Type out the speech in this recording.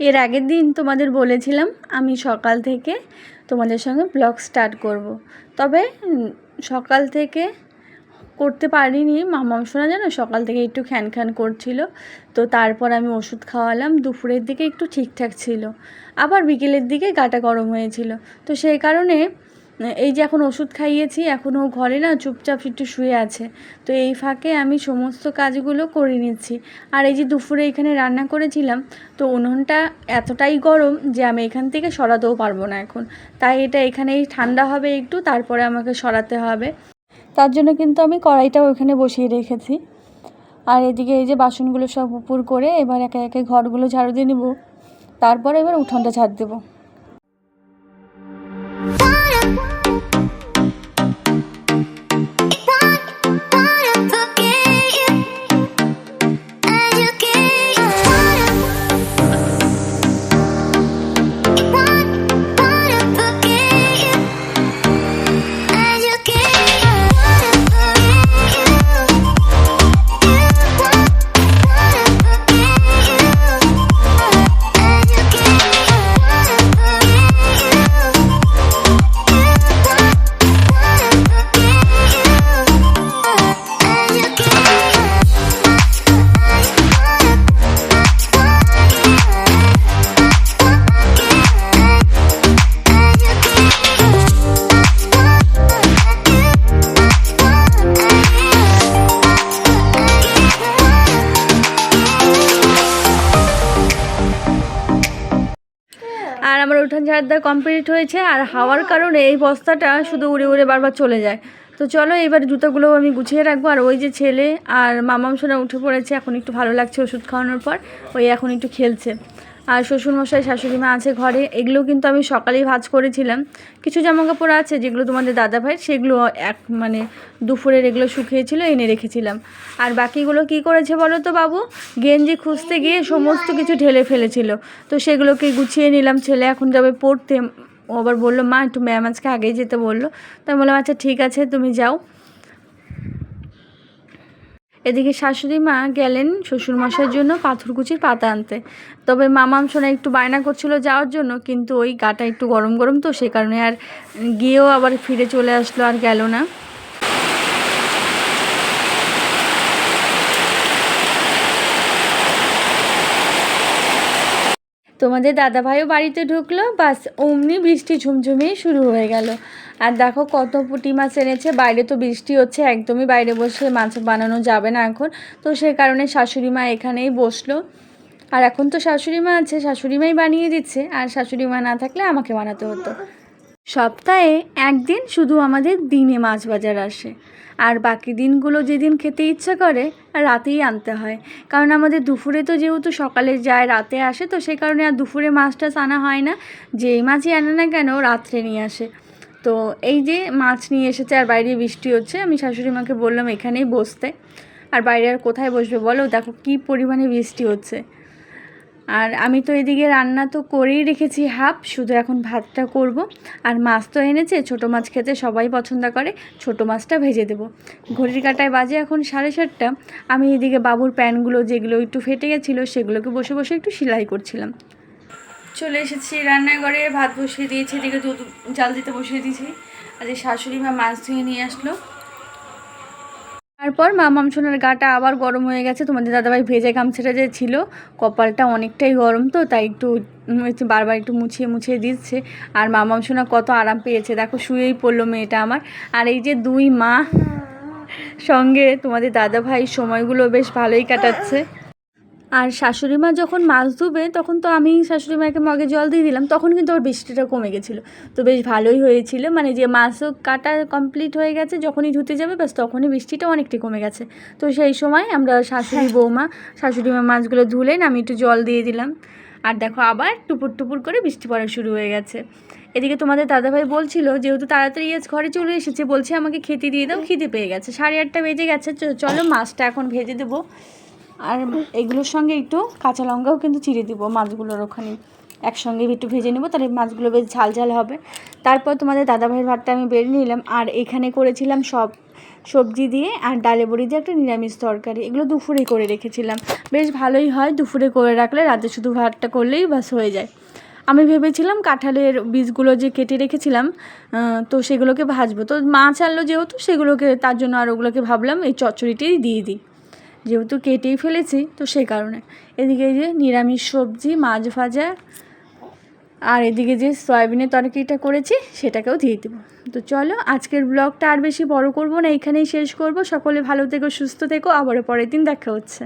এর আগের দিন তোমাদের বলেছিলাম আমি সকাল থেকে তোমাদের সঙ্গে ব্লগ স্টার্ট করব। তবে সকাল থেকে করতে পারিনি, মামাম শোনা জানো সকাল থেকে একটু খ্যান খ্যান করছিল। তো তারপর আমি ওষুধ খাওয়ালাম, দুপুরের দিকে একটু ঠিকঠাক ছিল, আবার বিকেলের দিকে গাটা গরম হয়েছিল। তো সেই কারণে এই যে এখন ওষুধ খাইয়েছি, এখনও ঘরে না চুপচাপ একটু শুয়ে আছে। তো এই ফাঁকে আমি সমস্ত কাজগুলো করে নিচ্ছি। আর এই যে দুপুরে এখানে রান্না করেছিলাম, তো উনুনটা এতটাই গরম যে আমি এখান থেকে সরাতেও পারবো না এখন। তাই এটা এখানেই ঠান্ডা হবে একটু, তারপরে আমাকে সরাতে হবে। তার জন্য কিন্তু আমি কড়াইটাও ওখানে বসিয়ে রেখেছি। আর এদিকে এই যে বাসনগুলো সব উপর করে এবার একে একে ঘরগুলো ঝাড়ু দিয়ে নেব, তারপরে এবার উঠোনটা ঝাড় দেবো। আর আমার উঠান ঝাড় দেওয়া কমপ্লিট হয়েছে। আর হাওয়ার কারণে এই বস্তাটা শুধু উড়ে উড়ে বারবার চলে যায়। তো চলো এবার জুতোগুলো আমি গুছিয়ে রাখবো। আর ওই যে ছেলে আর মামাম সোনা উঠে পড়েছে, এখন একটু ভালো লাগছে ওষুধ খাওয়ানোর পর, ওই এখন একটু খেলছে। আর শ্বশুরমশাই শাশুড়ি মা আছে ঘরে। এগুলো কিন্তু আমি সকালেই ভাঁজ করেছিলাম। কিছু জামাকাপড় আছে যেগুলো তোমাদের দাদাভাই, সেগুলো মানে দুপুরের এগুলো শুকিয়েছিল, এনে রেখেছিলাম। আর বাকিগুলো কি করেছে বলো তো বাবু, গেঞ্জি খুঁজতে গিয়ে সমস্ত কিছু ঢেলে ফেলেছিল। তো সেগুলোকে গুছিয়ে নিলাম। ছেলে এখন যাবে পড়তে, ও আবার বললো মা একটু ম্যাম আজকে আগেই যেতে বললো। তাই বললাম আচ্ছা ঠিক আছে তুমি যাও। এদিকে শাশুড়ি মা গেলেন শ্বশুরমশাইয়ের জন্য পাথরকুচির পাতা আনতে। তবে মামাম সোনা একটু বায়না করছিল যাওয়ার জন্য, কিন্তু ওই গাটা একটু গরম গরম, তো সে কারণে আর গিয়েও আবার ফিরে চলে আসলো, আর গেল না। তোমাদের দাদাভাইও বাড়িতে ঢুকলো, বাস অমনি বৃষ্টি ঝুমঝুমিয়ে শুরু হয়ে গেল। আর দেখো কত পুঁটি মাছ এনেছে। বাইরে তো বৃষ্টি হচ্ছে, একদমই বাইরে বসে মাছ বানানো যাবে না এখন। তো সেই কারণে শাশুড়ি মা এখানেই বসলো। আর এখন তো শাশুড়ি মা আছে, শাশুড়ি মাই বানিয়ে দিচ্ছে, আর শাশুড়ি মা না থাকলে আমাকে বানাতে হতো। সপ্তাহে একদিন শুধু আমাদের দিনে মাছ বাজার আসে, আর বাকি দিনগুলো যেদিন খেতে ইচ্ছা করে রাতেই আনতে হয়। কারণ আমাদের দুপুরে তো যেহেতু সকালে যায় রাতে আসে, তো সেই কারণে আর দুপুরে মাছ টাছ আনা হয় না। যেই মাছই আনে না কেন রাত্রে নিয়ে আসে। তো এই যে মাছ নিয়ে এসেছে, আর বাইরে বৃষ্টি হচ্ছে। আমি শাশুড়ি মাকে বললাম এখানেই বসতে, আর বাইরে আর কোথায় বসবে বলো, দেখো কী পরিমাণে বৃষ্টি হচ্ছে। আর আমি তো এদিকে রান্না তো করেই রেখেছি হাফ, শুধু এখন ভাতটা করব। আর মাছ তো এনেছে, ছোটো মাছ খেতে সবাই পছন্দ করে, ছোটো মাছটা ভেজে দেবো। ঘড়ির কাঁটায় বাজে এখন 7:30। আমি এদিকে বাবুর প্যান্টগুলো যেগুলো একটু ফেটে গেছিলো সেগুলোকে বসে বসে একটু সেলাই করছিলাম। চলে এসেছি রান্নাঘরে, ভাত বসিয়ে দিয়েছি, এদিকে দুধ জাল দিতে বসিয়ে দিয়েছি। আর এই শাশুড়ি মা মাছ ধুয়ে নিয়ে আসলো। তারপর মামাম সোনার গাটা আবার গরম হয়ে গেছে। তোমাদের দাদাভাই ভেজে গামছাটা যে ছিল, কপালটা অনেকটাই গরম, তো তাই একটু বারবার একটু মুছিয়ে মুছিয়ে দিচ্ছে। আর মামাম সোনা কত আরাম পেয়েছে, দেখো শুয়েই পড়লো মেয়েটা আমার। আর এই যে দুই মা সঙ্গে তোমাদের দাদাভাই সময়গুলো বেশ ভালোই কাটাচ্ছে। আর শাশুড়ি মা যখন মাছ ধুবে তখন তো আমি শাশুড়ি মাকে মগে জল দিয়ে দিলাম, তখন কিন্তু ওর বৃষ্টিটা কমে গেছিলো। তো বেশ ভালোই হয়েছিল, মানে যে মাছও কাটা কমপ্লিট হয়ে গেছে, যখনই ধুতে যাবে ব্যাস তখনই বৃষ্টিটা অনেকটাই কমে গেছে। তো সেই সময় আমরা শাশুড়ি বৌমা শাশুড়ি মা মাছগুলো ধুলেন, আমি একটু জল দিয়ে দিলাম। আর দেখো আবার টুপুর টুপুর করে বৃষ্টি পড়া শুরু হয়ে গেছে। এদিকে তোমাদের দাদাভাই বলছিল যেহেতু তাড়াতাড়ি আজ ঘরে চলে এসেছে, বলছে আমাকে খেতে দিয়ে দাও, খিদে পেয়ে গেছে। 8:30 বেজে গেছে, চলো মাছটা এখন ভেজে দেবো। আর এগুলোর সঙ্গে একটু কাঁচা লঙ্কাও কিন্তু চিড়ে দিব মাছগুলোর ওখানে, একসঙ্গে একটু ভেজে নেবো, তাহলে মাছগুলো বেশ ঝাল ঝাল হবে। তারপর তোমাদের দাদাভাইয়ের ভাতটা আমি বেড়ে নিলাম। আর এখানে করেছিলাম সব সবজি দিয়ে আর ডালে বড়ি দিয়ে একটা নিরামিষ তরকারি, এগুলো দুপুরেই করে রেখেছিলাম। বেশ ভালোই হয়, দুপুরে করে রাখলে রাতে শুধু ভাতটা করলেই বাস হয়ে যায়। আমি ভেবেছিলাম কাঁঠালের বীজগুলো যে কেটে রেখেছিলাম তো সেগুলোকে ভাজবো, তো মাছ আনলো যেহেতু সেগুলোকে, তার জন্য আর ওগুলোকে ভাবলাম এই চচ্চড়িটাই দিয়ে দিই, যেহেতু কেটেই ফেলেছি তো সেই কারণে। এদিকে যে নিরামিষ সবজি, মাছ ভাজা, আর এদিকে যে সয়াবিনের তরকারিটা করেছি সেটাকেও দিয়ে দেবো। তো চলো আজকের ব্লগটা আর বেশি বড় করব না, এখানেই শেষ করব। সকলে ভালো থেকো, সুস্থ থেকো, আবারও পরের দিন দেখা হচ্ছে।